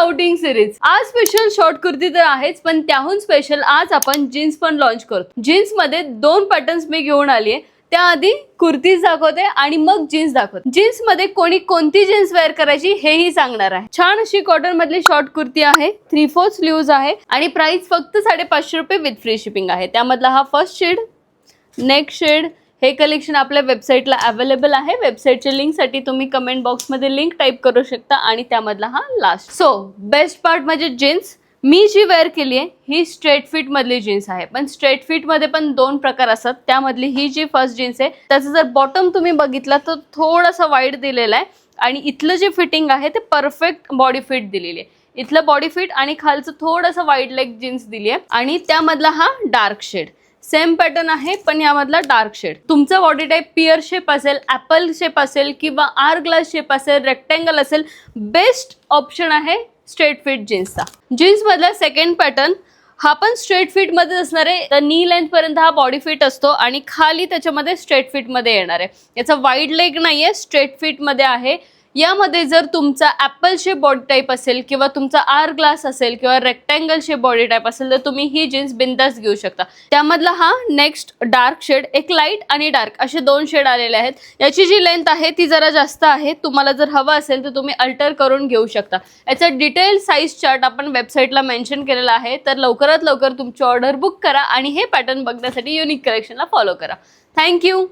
Outing series. आज special short kurti तर आहेच, पण त्याहून स्पेशल आज आपण जीन्स पण लॉन्च करतो. जीन्स मध्ये 2 पॅटर्न्स मी घेऊन आलीये. त्याआधी कुर्तीज दाखवते आणि मग जीन्स दाखवते. जीन्स मध्ये कोणी कोणती जीन्स वेअर करायची हेही सांगणार आहे. छान अशी कॉटन मधली शॉर्ट कुर्ती आहे. 3/4 स्लीव्ज आहे आणि प्राइस फक्त 550 रुपये विथ फ्री शिपिंग आहे. त्यामधला हा फर्स्ट शेड, नेक्स्ट शेड. हे कलेक्शन आपल्या वेबसाईटला अवेलेबल आहे. वेबसाईटच्या लिंकसाठी तुम्ही कमेंट बॉक्समध्ये लिंक टाईप करू शकता आणि त्यामधला हा लास्ट. सो बेस्ट पार्ट म्हणजे जीन्स. मी जी वेअर केली आहे ही स्ट्रेट फिट मधली जीन्स आहे, पण स्ट्रेट फिट मध्ये पण 2 प्रकार असतात. त्यामधली ही जी फर्स्ट जीन्स आहे त्याचं जर बॉटम तुम्ही बघितला तर थोडासा वाईड दिलेला आहे आणि इथलं जे फिटिंग आहे ते परफेक्ट बॉडी फिट दिलेली आहे. इथलं बॉडी फिट आणि खालचं थोडंसं वाईड लेग जीन्स दिली आहे आणि त्यामधला हा डार्क शेड. सेम पॅटर्न आहे पण यामधला डार्क शेड. तुमचा बॉडी टाईप पिअर शेप असेल, ऍपल शेप असेल किंवा आर ग्लास शेप असेल, रेक्टेंगल असेल, बेस्ट ऑप्शन आहे स्ट्रेट फिट जीन्सचा. जीन्स मधला सेकंड पॅटर्न हा पण स्ट्रेट फिट मध्ये असणार आहे. तर नी लेंथ पर्यंत हा बॉडी फिट असतो आणि खाली त्याच्यामध्ये स्ट्रेट फिट मध्ये येणार आहे. याचा वाईड लेग नाहीये, स्ट्रेट फिट मध्ये आहे. यामध्ये जर तुमचा ऍपल शेप बॉडी टाईप असेल किंवा तुमचा आर ग्लास असेल किंवा रेक्टेंगल शेप बॉडी टाईप असेल तर तुम्ही ही जीन्स बिंदास घेऊ शकता. त्यामधला हा नेक्स्ट डार्क शेड. एक लाईट आणि डार्क असे 2 शेड आलेले आहेत. याची जी लेंथ आहे ती जरा जास्त आहे. तुम्हाला जर हवं असेल तर तुम्ही अल्टर करून घेऊ शकता. याचा डिटेल साईज चार्ट आपण वेबसाईटला मेन्शन केलेला आहे. तर लवकरात लवकर तुमची ऑर्डर बुक करा आणि हे पॅटर्न बघण्यासाठी युनिक कलेक्शनला फॉलो करा. थँक्यू.